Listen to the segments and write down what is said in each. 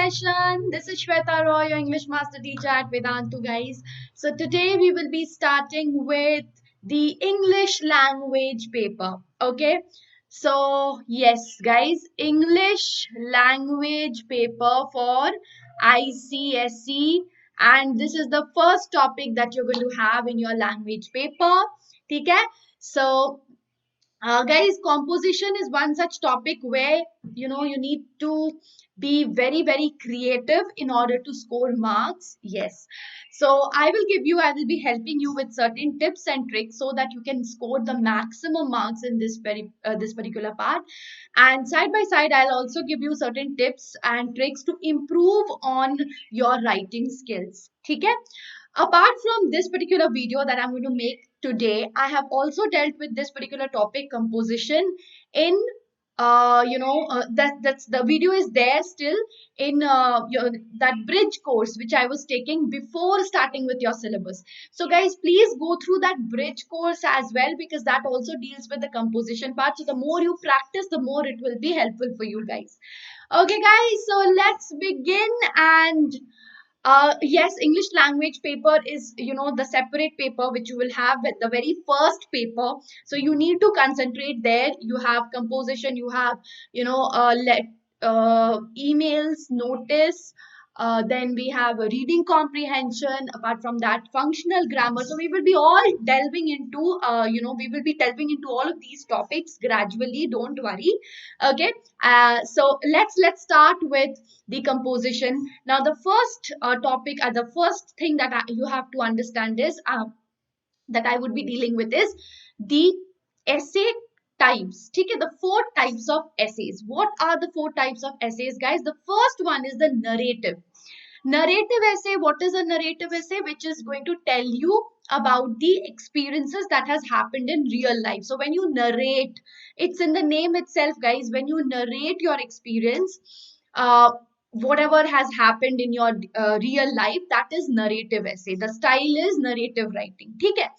session. This is Sweta Roy, your English Master Teacher at Vedantu, guys. So today we will be starting with the English language paper. Okay. So yes, guys, English language paper for ICSE, and this is the first topic that you're going to have in your language paper. Okay. So guys, composition is one such topic where you need to be very creative in order to score marks. Yes, so I will be helping you with certain tips and tricks so that you can score the maximum marks in this particular part. And side by side, I'll also give you certain tips and tricks to improve on your writing skills. Okay. Apart from this particular video that I'm going to make today, I have also dealt with this particular topic, composition, in that's the video is there still in that bridge course which I was taking before starting with your syllabus. So guys, please go through that bridge course as well, because that also deals with the composition part. So the more you practice, the more it will be helpful for you guys. Okay guys, so let's begin. And yes, English language paper is, the separate paper which you will have with the very first paper. So you need to concentrate there. You have composition, you have, emails, notice. Then we have a reading comprehension. Apart from that, functional grammar. So we will be all delving into, we will be delving into all of these topics gradually. Don't worry. Okay. So let's start with the composition. Now, the first topic, the first thing that you have to understand is that I would be dealing with is the essay types. Okay, the 4 types of essays. What are the 4 types of essays, guys? The first one is the narrative. Narrative essay. What is a narrative essay? Which is going to tell you about the experiences that has happened in real life. So when you narrate, it's in the name itself, guys. When you narrate your experience, whatever has happened in your real life, that is narrative essay. The style is narrative writing. Okay.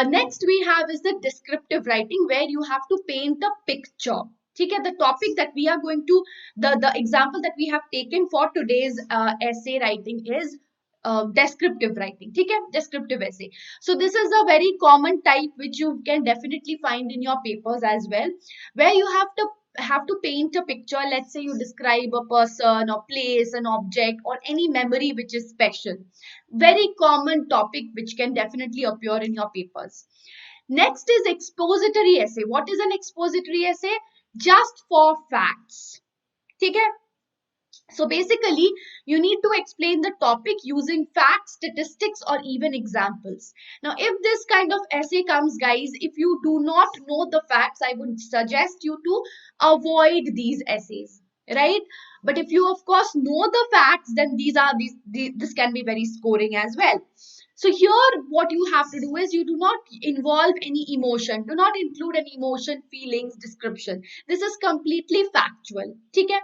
Next we have is the descriptive writing, where you have to paint a picture. Okay, the topic that we are going to, the example that we have taken for today's essay writing is descriptive writing. Okay, descriptive essay. So this is a very common type which you can definitely find in your papers as well, where you have to paint a picture. Let's say you describe a person or place, an object, or any memory which is special. Very common topic which can definitely appear in your papers. Next is expository essay. What is an expository essay? Just for facts. Okay? So basically, you need to explain the topic using facts, statistics, or even examples. Now, if this kind of essay comes, guys, if you do not know the facts, I would suggest you to avoid these essays, right? But if you, of course, know the facts, then this can be very scoring as well. So here, what you have to do is you do not involve any emotion. Do not include any emotion, feelings, description. This is completely factual. Okay?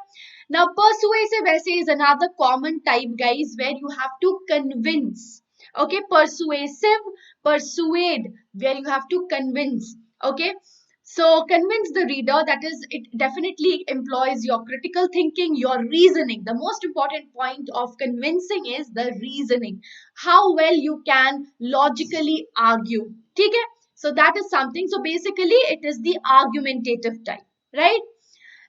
Now, persuasive essay is another common type, guys, where you have to convince. Okay? Persuasive, persuade, where you have to convince. Okay? So convince the reader, that is, it definitely employs your critical thinking, your reasoning. The most important point of convincing is the reasoning. How well you can logically argue. Okay? So that is something. So basically it is the argumentative type, right?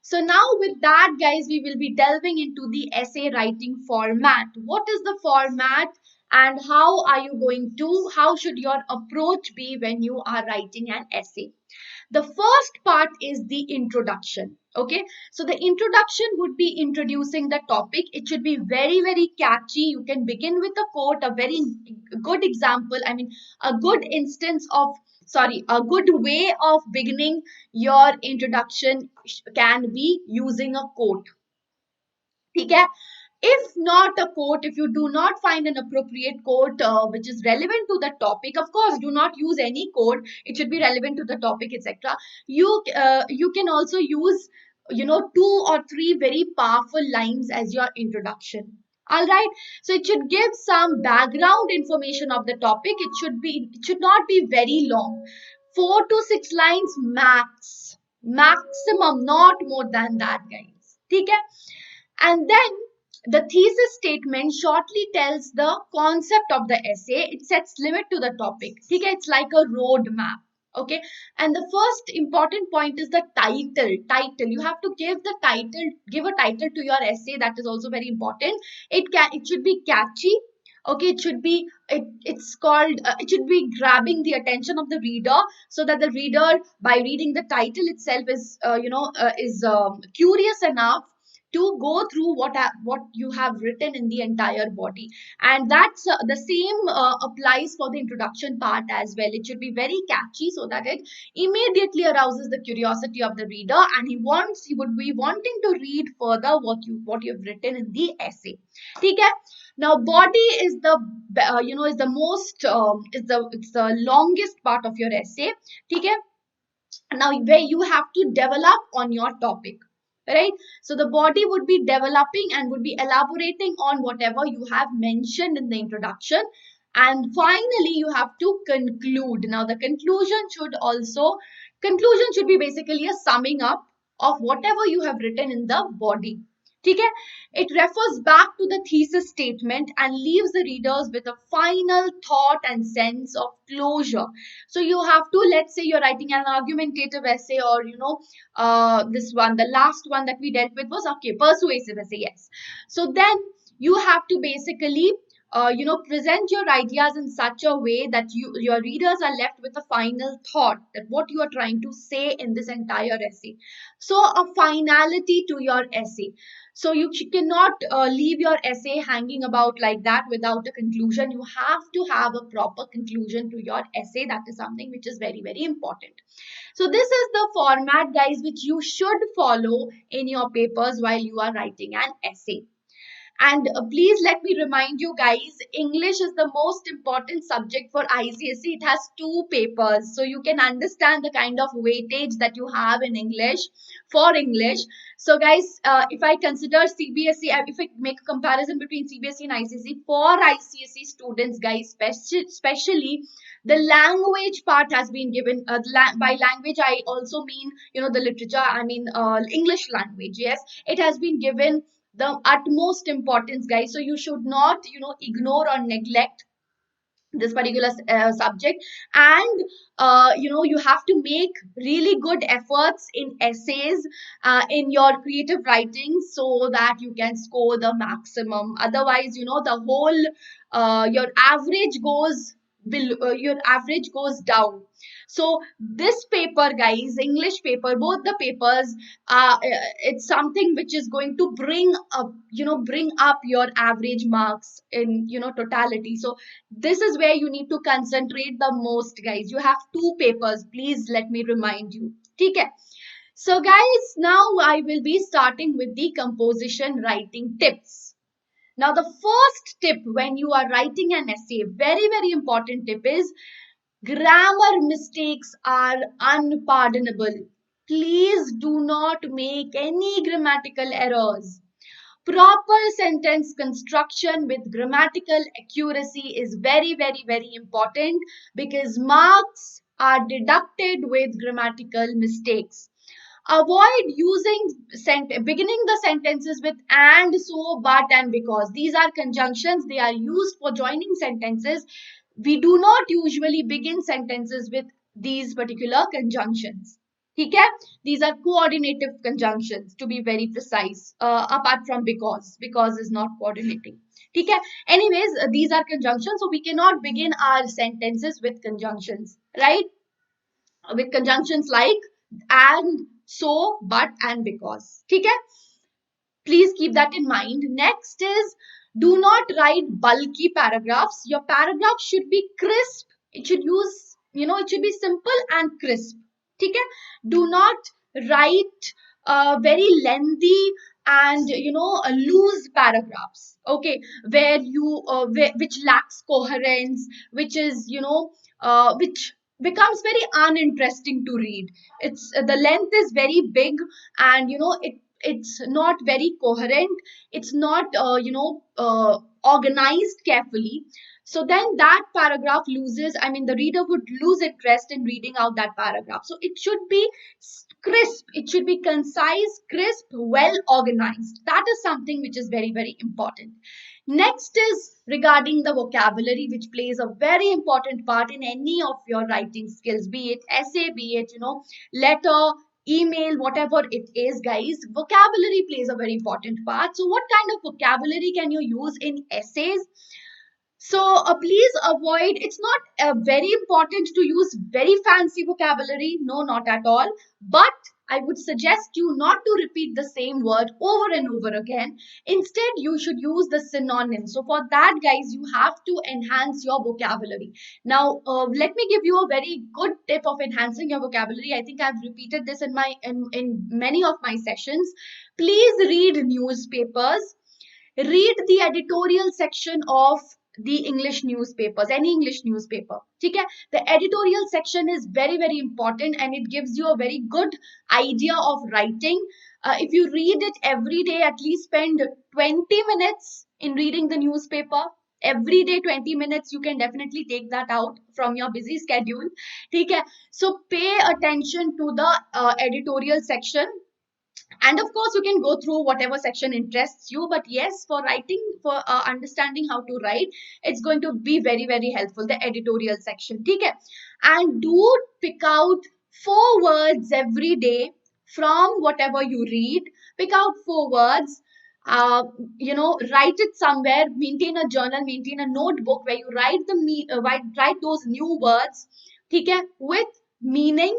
So now with that, guys, we will be delving into the essay writing format. What is the format and how should your approach be when you are writing an essay? The first part is the introduction. Okay, so the introduction would be introducing the topic. It should be very catchy. You can begin with a quote, a very good example. I mean, a good way of beginning your introduction can be using a quote. Okay? If not a quote, if you do not find an appropriate quote which is relevant to the topic, of course, do not use any quote. It should be relevant to the topic, etc. You can also use 2 or 3 very powerful lines as your introduction. All right. So it should give some background information of the topic. It should not be very long. 4 to 6 lines maximum, not more than that, guys. Okay? And then The thesis statement shortly tells the concept of the essay. It sets limit to the topic. Okay, it's like a road map. Okay, and the first important point is the title. Title. You have to give the title. Give a title to your essay. That is also very important. It should be catchy. Okay, it should be it's called it should be grabbing the attention of the reader, so that the reader, by reading the title itself, is curious enough to go through what you have written in the entire body. And that's the same applies for the introduction part as well. It should be very catchy so that it immediately arouses the curiosity of the reader, and he would be wanting to read further what you have written in the essay. Okay. Now body is the is the most it's the longest part of your essay. Okay. Now where you have to develop on your topic, right? So the body would be developing and would be elaborating on whatever you have mentioned in the introduction, and finally you have to conclude. Now the conclusion should be basically a summing up of whatever you have written in the body. Okay? It refers back to the thesis statement and leaves the readers with a final thought and sense of closure. So you have to, let's say you're writing an argumentative essay, or this one, the last one that we dealt with was, okay, persuasive essay, yes. So then you have to basically present your ideas in such a way that your readers are left with a final thought, that what you are trying to say in this entire essay. So a finality to your essay. So you cannot leave your essay hanging about like that without a conclusion. You have to have a proper conclusion to your essay. That is something which is very, very important. So this is the format, guys, which you should follow in your papers while you are writing an essay. And please let me remind you guys, English is the most important subject for ICSE. It has 2 papers. So you can understand the kind of weightage that you have in English for English. So guys, if I consider CBSE, if I make a comparison between CBSE and ICSE, for ICSE students, guys, especially the language part has been given. By language, I also mean, the literature, I mean English language. Yes, it has been given the utmost importance, guys. So you should not ignore or neglect this particular subject. And you have to make really good efforts in essays, in your creative writing, so that you can score the maximum. Otherwise, the whole your average goes your average goes down. So this paper, guys, English paper, both the papers, it's something which is going to bring up your average marks in totality. So this is where you need to concentrate the most, guys. You have 2 papers, please let me remind you. Okay. So guys, now I will be starting with the composition writing tips. Now the first tip when you are writing an essay, very, very important tip, is grammar mistakes are unpardonable. Please do not make any grammatical errors. Proper sentence construction with grammatical accuracy is very, very, very important, because marks are deducted with grammatical mistakes. Avoid beginning the sentences with and, so, but, and because. These are conjunctions. They are used for joining sentences. We do not usually begin sentences with these particular conjunctions. Okay? These are coordinative conjunctions, to be very precise, apart from because. Because is not coordinating. Okay? Anyways, these are conjunctions, so we cannot begin our sentences with conjunctions, right? With conjunctions like and, so, but, and because. Okay? Please keep that in mind. Next is, do not write bulky paragraphs. Your paragraph should be crisp. It should it should be simple and crisp. Okay? Do not write very lengthy and loose paragraphs. Okay, where which lacks coherence, which is which becomes very uninteresting to read. It's the length is very big, and it's not very coherent. It's not organized carefully. So then that paragraph loses, I mean, the reader would lose interest in reading out that paragraph. So it should be crisp. It should be concise, crisp, well organized. That is something which is very, very important. Next is regarding the vocabulary, which plays a very important part in any of your writing skills, be it essay, be it, letter, email, whatever it is, guys. Vocabulary plays a very important part. So what kind of vocabulary can you use in essays? So please avoid, it's not very important to use very fancy vocabulary. No, not at all. But I would suggest you not to repeat the same word over and over again. Instead, you should use the synonyms. So for that, guys, you have to enhance your vocabulary. Now, let me give you a very good tip of enhancing your vocabulary. I think I've repeated this in many of my sessions. Please read newspapers. Read the editorial section of the English newspapers, any English newspaper. Okay? The editorial section is very, very important, and it gives you a very good idea of writing. If you read it every day, at least spend 20 minutes in reading the newspaper. Every day, 20 minutes, you can definitely take that out from your busy schedule. Okay? So pay attention to the editorial section. And of course, you can go through whatever section interests you. But yes, for writing, for understanding how to write, it's going to be very, very helpful, the editorial section. Okay? And do pick out 4 words every day from whatever you read. Pick out 4 words. Write it somewhere. Maintain a journal, maintain a notebook where you write those new words. Okay? With meaning,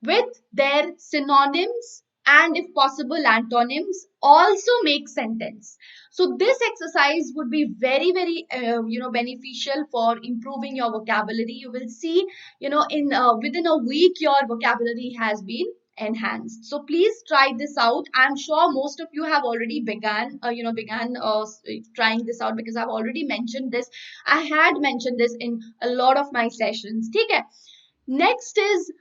with their synonyms, and if possible antonyms. Also make sentence. So this exercise would be very, very beneficial for improving your vocabulary. You will see, in within a week your vocabulary has been enhanced. So please try this out. I'm sure most of you have already began trying this out, because I've already mentioned this. I had mentioned this in a lot of my sessions. Okay? Next is,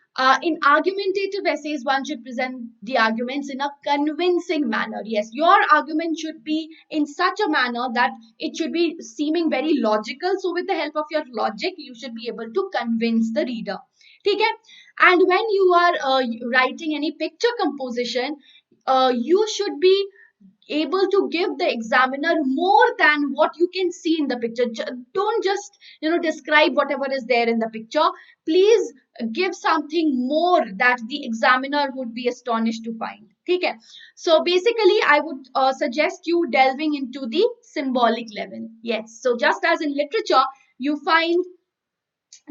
in argumentative essays, one should present the arguments in a convincing manner. Yes, your argument should be in such a manner that it should be seeming very logical. So with the help of your logic, you should be able to convince the reader. Okay? And when you are writing any picture composition, you should be able to give the examiner more than what you can see in the picture. Don't just describe whatever is there in the picture. Please give something more that the examiner would be astonished to find. Okay? So basically, I would suggest you delving into the symbolic level. Yes, so just as in literature, you find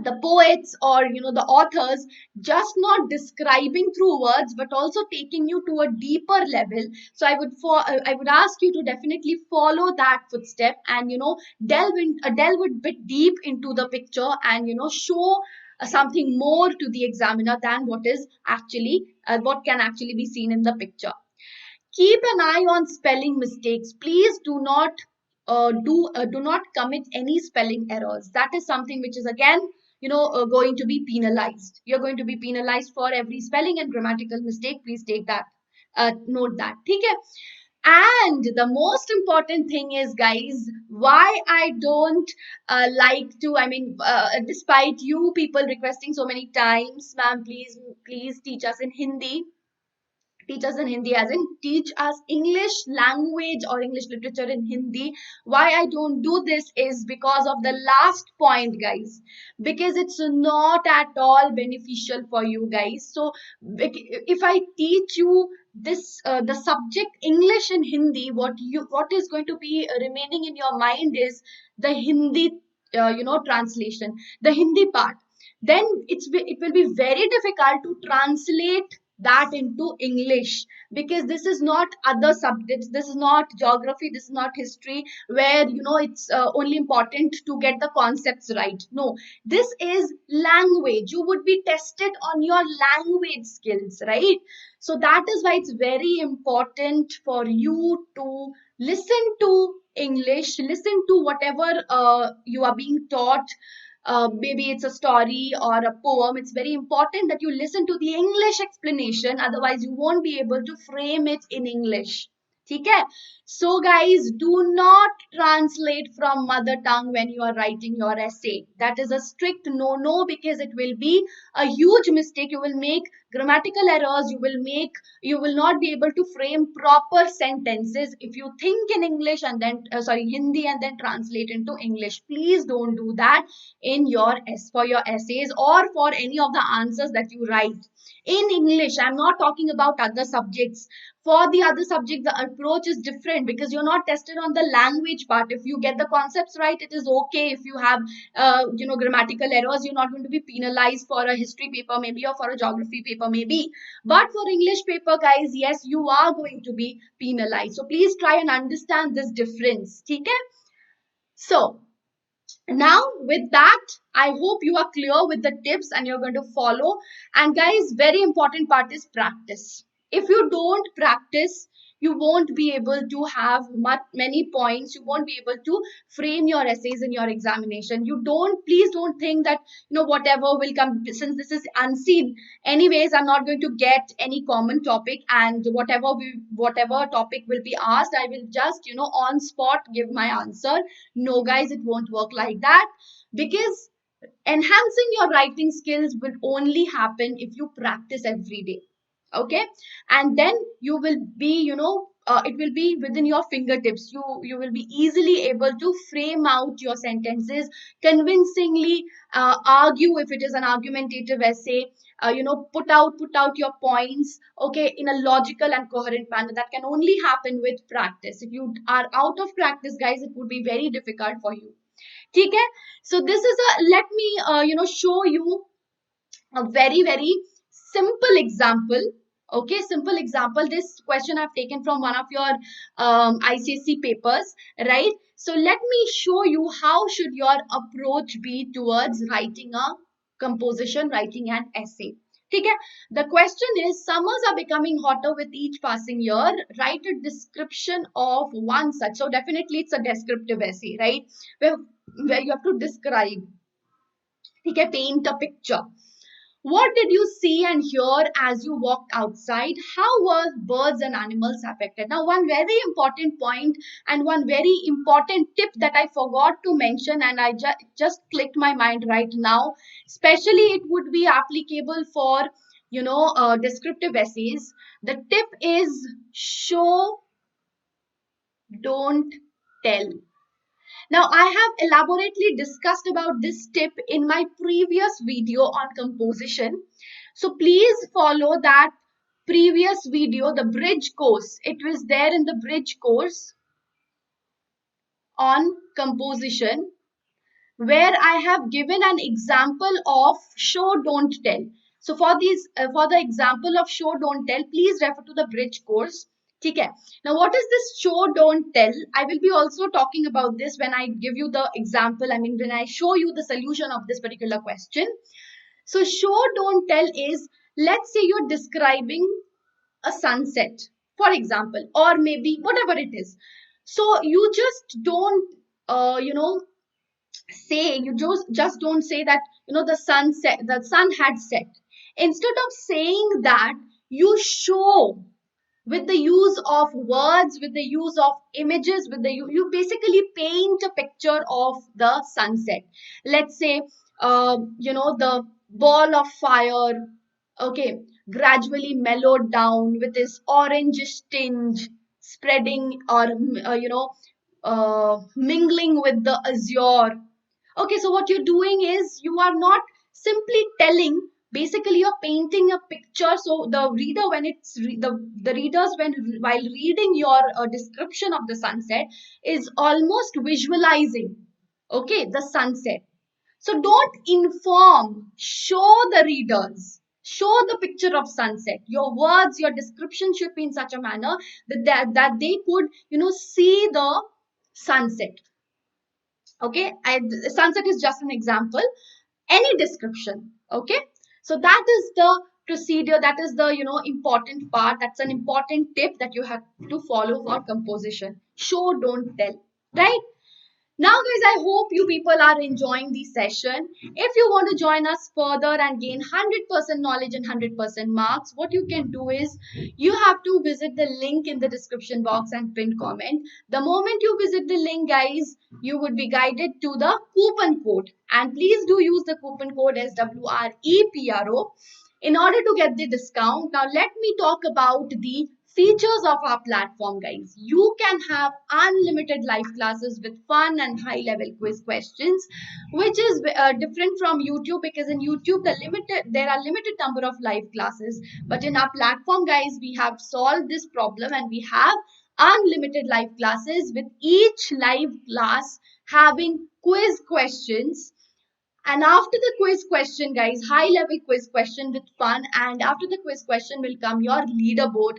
the poets, or the authors, just not describing through words but also taking you to a deeper level. So I would ask you to definitely follow that footstep, and delve a bit deep into the picture, and show something more to the examiner than what can actually be seen in the picture. Keep an eye on spelling mistakes. Please do not commit any spelling errors. That is something which is again going to be penalized. You're going to be penalized for every spelling and grammatical mistake. Please take that, note that. Okay? And the most important thing is, guys, why I don't despite you people requesting so many times, ma'am, please teach us in Hindi. Teach us in Hindi, as in teach us English language or English literature in Hindi. Why I don't do this is because of the last point, guys. Because it's not at all beneficial for you guys. So if I teach you this, the subject English in Hindi, what is going to be remaining in your mind is the Hindi, translation, the Hindi part. Then it will be very difficult to translate that into English, because this is not other subjects, this is not geography, this is not history, where it's only important to get the concepts right. No, this is language. You would be tested on your language skills, right? So that is why it's very important for you to listen to English, listen to whatever you are being taught. Maybe it's a story or a poem. It's very important that you listen to the English explanation. Otherwise, you won't be able to frame it in English. ठीक है. So guys, do not translate from mother tongue when you are writing your essay. That is a strict no, because it will be a huge mistake. You will make grammatical errors. You will not be able to frame proper sentences if you think in English and then Hindi and then translate into English. Please don't do that in your for your essays or for any of the answers that you write in English. I'm not talking about other subjects. For the other subject, the approach is different because you're not tested on the language part. If you get the concepts right, it is okay. If you have grammatical errors, you're not going to be penalized for a history paper maybe, or for a geography paper maybe. But for English paper, guys, yes, you are going to be penalized. So please try and understand this difference. Okay? So now with that, I hope you are clear with the tips and you're going to follow. And guys, very important part is practice. If you don't practice, you won't be able to have many points. You won't be able to frame your essays in your examination. Please don't think that whatever will come, since this is unseen, anyways I'm not going to get any common topic, and whatever topic will be asked, I will just on spot give my answer. No guys, it won't work like that, because enhancing your writing skills will only happen if you practice every day. Okay, and then you will be it will be within your fingertips. You will be easily able to frame out your sentences convincingly, argue if it is an argumentative essay, put out your points, okay, in a logical and coherent manner. That can only happen with practice. If you are out of practice, guys, it would be very difficult for you. Okay, so this is a, let me show you a very very simple example. Okay, simple example. This question I've taken from one of your ICSE papers, right? So let me show you how should your approach be towards writing a composition, writing an essay. Okay, the question is, summers are becoming hotter with each passing year. Write a description of one such. So definitely it's a descriptive essay, right? Where you have to describe, okay, paint a picture. What did you see and hear as you walked outside? How were birds and animals affected? Now, one very important point and one very important tip that I forgot to mention, and I just clicked my mind right now. Especially, it would be applicable for descriptive essays. The tip is show, don't tell. Now, I have elaborately discussed about this tip in my previous video on composition. So please follow that previous video, the bridge course. It was there in the bridge course on composition, where I have given an example of show, don't tell. So for the example of show, don't tell, please refer to the bridge course. Okay. Now, what is this show, don't tell? I will be also talking about this when I give you the example. I mean, when I show you the solution of this particular question. So show, don't tell is, let's say you're describing a sunset, for example, or maybe whatever it is. So you just don't, you just don't say that the sun had set. Instead of saying that, you show with the use of words, with the use of images, with the you basically paint a picture of the sunset. Let's say the ball of fire, okay, gradually mellowed down with this orangish tinge spreading, or mingling with the azure. Okay, so what you're doing is, you are not simply telling, basically you're painting a picture. So the reader, when the readers, when while reading your description of the sunset, is almost visualizing, okay, the sunset. So don't inform, show the readers, show the picture of sunset. Your words, your description should be in such a manner that they could see the sunset. Okay, sunset is just an example. Any description. Okay, so that is the procedure, that is the important part. That's an important tip that you have to follow for composition. Show, don't tell, right? Now, guys, I hope you people are enjoying the session. If you want to join us further and gain 100% knowledge and 100% marks, what you can do is you have to visit the link in the description box and pinned comment. The moment you visit the link, guys, you would be guided to the coupon code. And please do use the coupon code SWREPRO in order to get the discount. Now, let me talk about the features of our platform, guys. You can have unlimited live classes with fun and high level quiz questions, which is different from YouTube, because in YouTube there are limited number of live classes, but in our platform, guys, we have solved this problem and we have unlimited live classes with each live class having quiz questions. And after the quiz question, guys, high level quiz question with fun. And after the quiz question will come your leaderboard,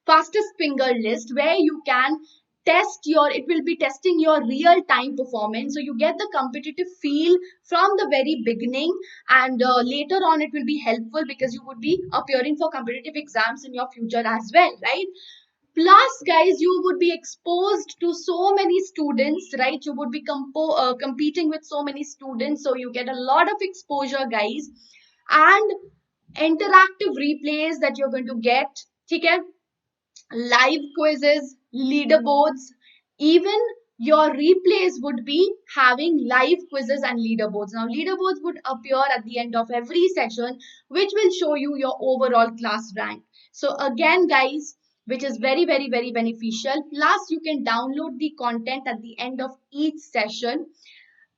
fastest finger list, where you can it will be testing your real time performance. So you get the competitive feel from the very beginning. And later on, it will be helpful because you would be appearing for competitive exams in your future as well, right? Plus, guys, you would be exposed to so many students, right? You would be competing with so many students, so you get a lot of exposure, guys, and interactive replays that you're going to get. Okay, live quizzes, leaderboards, even your replays would be having live quizzes and leaderboards. Now, leaderboards would appear at the end of every session, which will show you your overall class rank. So, again, guys, which is very, very, very beneficial. Plus, you can download the content at the end of each session,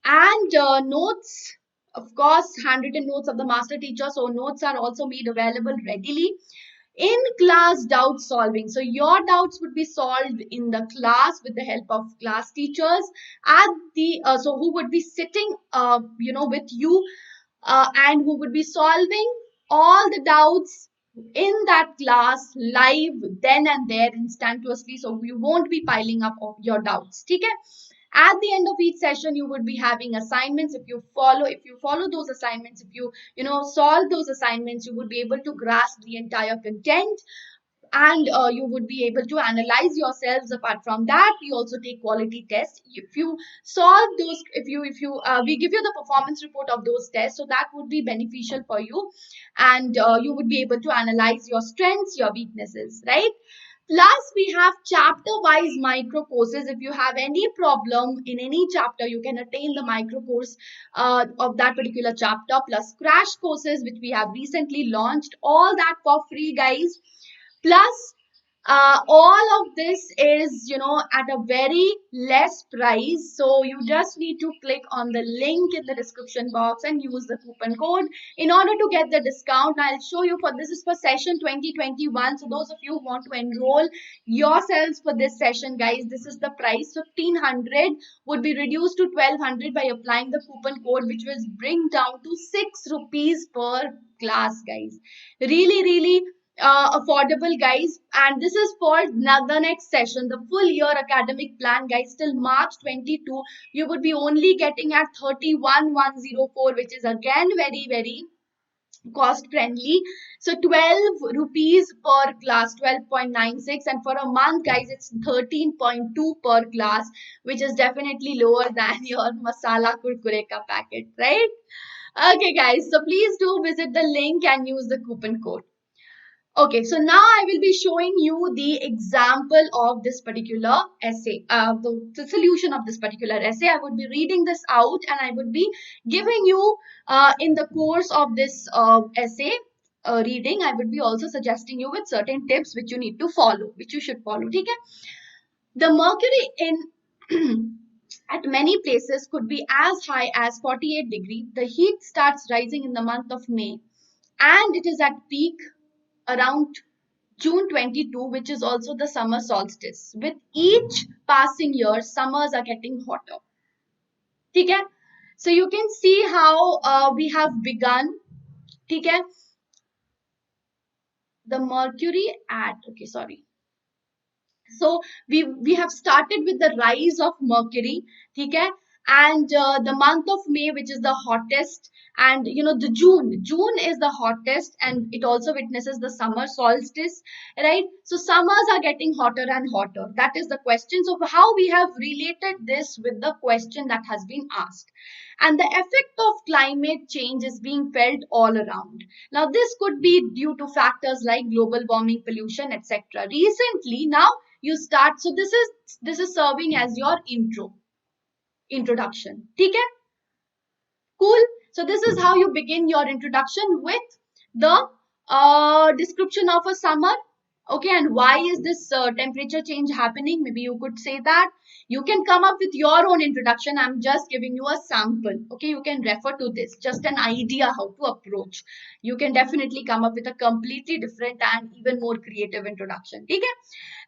and notes, of course, handwritten notes of the master teacher. So, notes are also made available readily. In class doubt solving, so your doubts would be solved in the class with the help of class teachers at the who would be sitting with you, and who would be solving all the doubts in that class live then and there instantaneously, so you won't be piling up of your doubts. Okay, at the end of each session you would be having assignments. If you follow those assignments, if you solve those assignments, you would be able to grasp the entire content, and you would be able to analyze yourselves. Apart from that, we also take quality tests. If you solve those, if you we give you the performance report of those tests, so that would be beneficial for you, and you would be able to analyze your strengths, your weaknesses, right? Plus, we have chapter wise micro courses. If you have any problem in any chapter, you can attain the micro course of that particular chapter, plus crash courses, which we have recently launched. All that for free, guys. Plus, all of this is, at a very less price. So you just need to click on the link in the description box and use the coupon code in order to get the discount. I'll show you, for this is for session 2021. So those of you who want to enroll yourselves for this session, guys, this is the price. 1500 would be reduced to 1200 by applying the coupon code, which will bring down to 6 rupees per class, guys. Really, really affordable, guys. And this is for the next session, the full year academic plan, guys, till March 22. You would be only getting at 31,104, which is again very, very cost friendly. So 12 rupees per class, 12.96, and for a month, guys, it's 13.2 per class, which is definitely lower than your masala kurkure ka packet, right? Okay, guys, so please do visit the link and use the coupon code. Okay, so now I will be showing you the example of this particular essay, the solution of this particular essay. I would be reading this out and I would be giving you in the course of this essay reading, I would be also suggesting you with certain tips which you need to follow, which you should follow. Okay? The mercury in at many places could be as high as 48 degrees. The heat starts rising in the month of May and it is at peak around June 22, which is also the summer solstice. With each passing year, summers are getting hotter. Okay? So you can see how we have begun. Okay? The mercury at, okay, sorry. So we have started with the rise of mercury. Okay? And the month of May, which is the hottest, and the June is the hottest, and it also witnesses the summer solstice, right? So summers are getting hotter and hotter. That is the question. So how we have related this with the question that has been asked. And the effect of climate change is being felt all around. Now this could be due to factors like global warming, pollution, etc. Recently, now you start. So this is serving as your introduction. ठीक है? Cool. So this is how you begin your introduction with the description of a summer. Okay, and why is this temperature change happening? Maybe you could say that. You can come up with your own introduction. I'm just giving you a sample. Okay, you can refer to this. Just an idea how to approach. You can definitely come up with a completely different and even more creative introduction. Okay.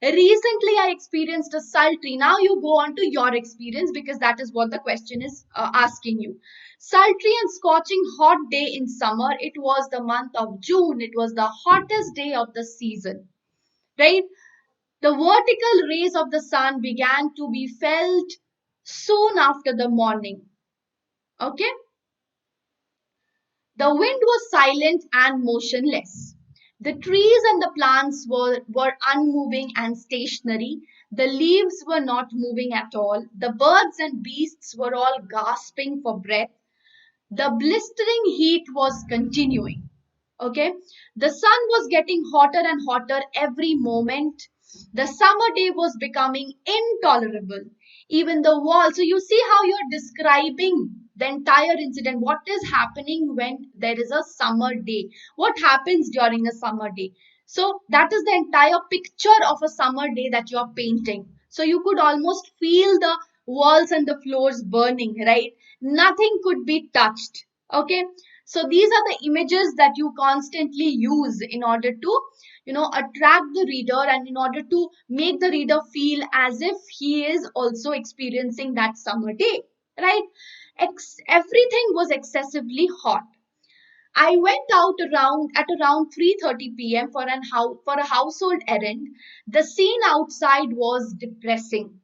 Recently, I experienced a sultry. Now you go on to your experience because that is what the question is asking you. Sultry and scorching hot day in summer. It was the month of June. It was the hottest day of the season, right? The vertical rays of the sun began to be felt soon after the morning. Okay? The wind was silent and motionless. The trees and the plants were unmoving and stationary. The leaves were not moving at all. The birds and beasts were all gasping for breath. The blistering heat was continuing. Okay, the sun was getting hotter and hotter every moment. The summer day was becoming intolerable. Even the wall. So you see how you're describing the entire incident. What is happening when there is a summer day? What happens during a summer day? So that is the entire picture of a summer day that you're painting. So you could almost feel the walls and the floors burning, right? Nothing could be touched. Okay, so these are the images that you constantly use in order to attract the reader, and in order to make the reader feel as if he is also experiencing that summer day, right? Everything was excessively hot. I went out around 3:30 p.m. for a household errand. The scene outside was depressing.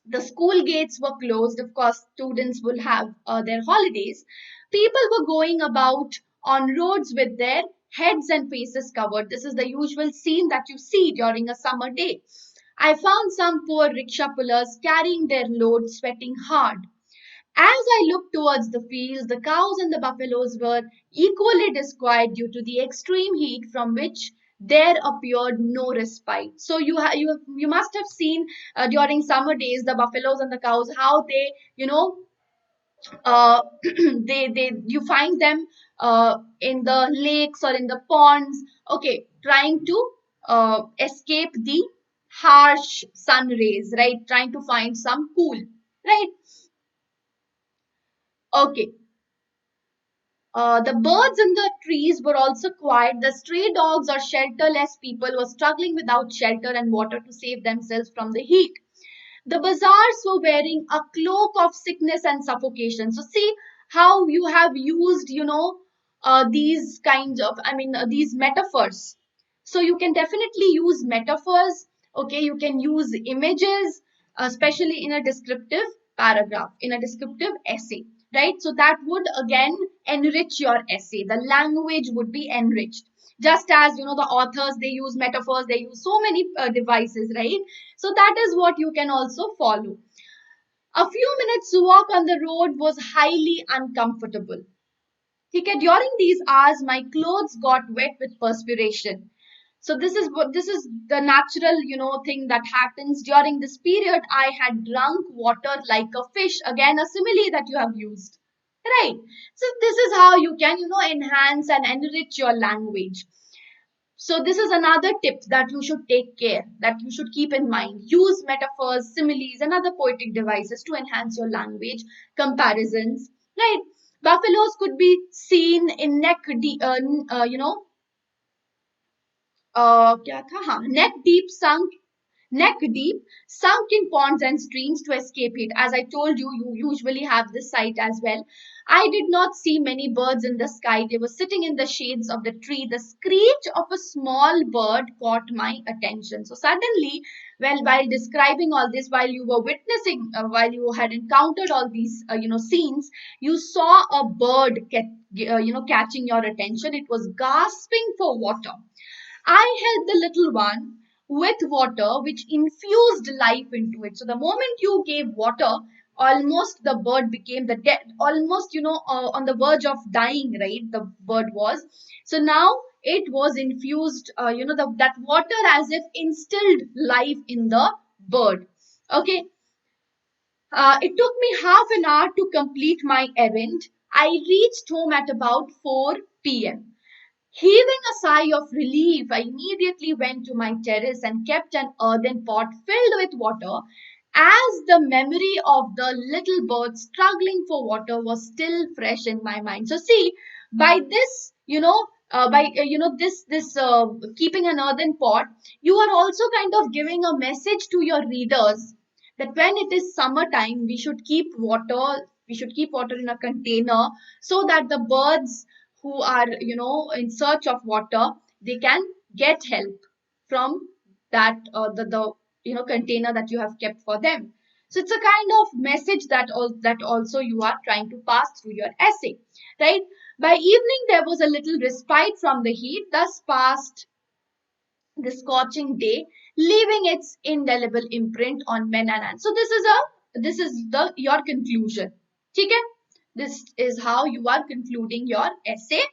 The school gates were closed. Of course, students will have their holidays. People were going about on roads with their heads and faces covered. This is the usual scene that you see during a summer day. I found some poor rickshaw pullers carrying their load, sweating hard. As I looked towards the fields, the cows and the buffaloes were equally disquiet due to the extreme heat from which there appeared no respite. So you must have seen during summer days the buffaloes and the cows, how they they you find them in the lakes or in the ponds, okay, trying to escape the harsh sun rays, right? Trying to find some cool, right? Okay. The birds in the trees were also quiet. The stray dogs or shelterless people were struggling without shelter and water to save themselves from the heat. The bazaars were wearing a cloak of sickness and suffocation. So see how you have used, these kinds of, these metaphors. So you can definitely use metaphors. Okay, you can use images, especially in a descriptive paragraph, in a descriptive essay, right? So that would again enrich your essay. The language would be enriched. Just as the authors, they use metaphors, they use so many devices, right? So that is what you can also follow. A few minutes walk on the road was highly uncomfortable. Okay, during these hours, my clothes got wet with perspiration. So this is the natural thing that happens during this period. I had drunk water like a fish. Again, a simile that you have used, right? So this is how you can enhance and enrich your language. So this is another tip that you should take care, that you should keep in mind. Use metaphors, similes, and other poetic devices to enhance your language. Comparisons, right? Buffaloes could be seen in क्या था, हाँ, neck deep sunk neck deep, sunk in ponds and streams to escape heat. As I told you, you usually have this sight as well. I did not see many birds in the sky. They were sitting in the shades of the tree. The screech of a small bird caught my attention. So suddenly, well, while describing all this, while you were witnessing, while you had encountered all these, scenes, you saw a bird catching your attention. It was gasping for water. I helped the little one with water which infused life into it. So the moment you gave water, almost the bird became the dead, almost on the verge of dying, right? The bird was. So now it was infused, that water as if instilled life in the bird. Okay. It took me half an hour to complete my errand. I reached home at about 4 p.m. Heaving a sigh of relief, I immediately went to my terrace and kept an earthen pot filled with water, as the memory of the little bird struggling for water was still fresh in my mind. So see, by this, by this keeping an earthen pot, you are also kind of giving a message to your readers that when it is summertime, we should keep water. We should keep water in a container so that the birds who are in search of water, they can get help from that the container that you have kept for them. So it's a kind of message that also you are trying to pass through your essay, right? By evening there was a little respite from the heat. Thus passed the scorching day, leaving its indelible imprint on men and ants. So this is the your conclusion. Okay? This is how you are concluding your essay.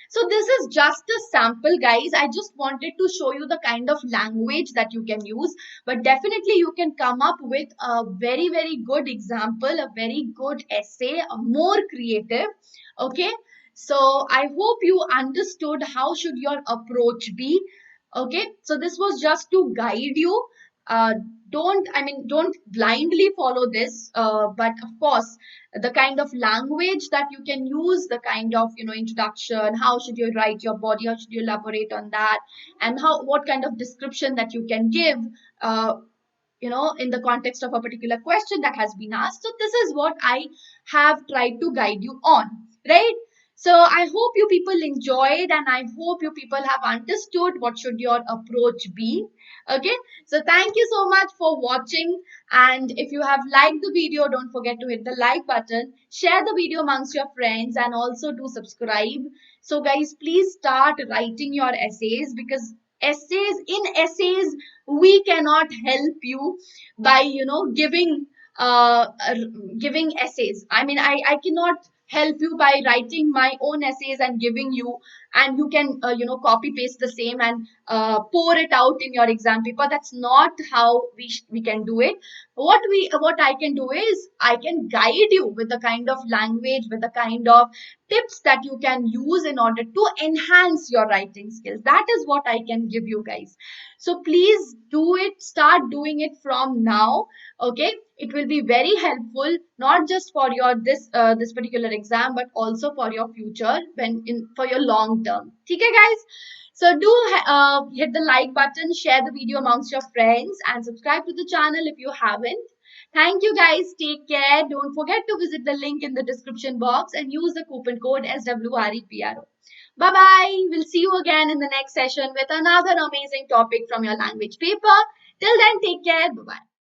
So this is just a sample, guys. I just wanted to show you the kind of language that you can use, but definitely you can come up with a very, very good example, a very good essay, a more creative. Okay. So I hope you understood how should your approach be. Okay, so this was just to guide you. uh, don't blindly follow this, but of course the kind of language that you can use, the kind of introduction, how should you write your body, how should you elaborate on that, and how what kind of description that you can give, uh, in the context of a particular question that has been asked. So this is what I have tried to guide you on, right? So I hope you people enjoyed, and I hope you people have understood what should your approach be. Okay, so thank you so much for watching, and if you have liked the video, don't forget to hit the like button, share the video amongst your friends, and also do subscribe. So guys, please start writing your essays, because essays we cannot help you by giving essays. I cannot help you by writing my own essays and giving you, and you can copy paste the same and pour it out in your exam paper. That's not how we can do it. What I can do is I can guide you with the kind of language, with the kind of tips that you can use in order to enhance your writing skills. That is what I can give you, guys. So please do it, start doing it from now. Okay, it will be very helpful, not just for your this particular exam, but also for your future, when in for your long term. Okay, guys, so do hit the like button, share the video amongst your friends, and subscribe to the channel if you haven't. Thank you, guys. Take care. Don't forget to visit the link in the description box and use the coupon code SWREPRO. Bye bye. We'll see you again in the next session with another amazing topic from your language paper. Till then, take care. Bye bye.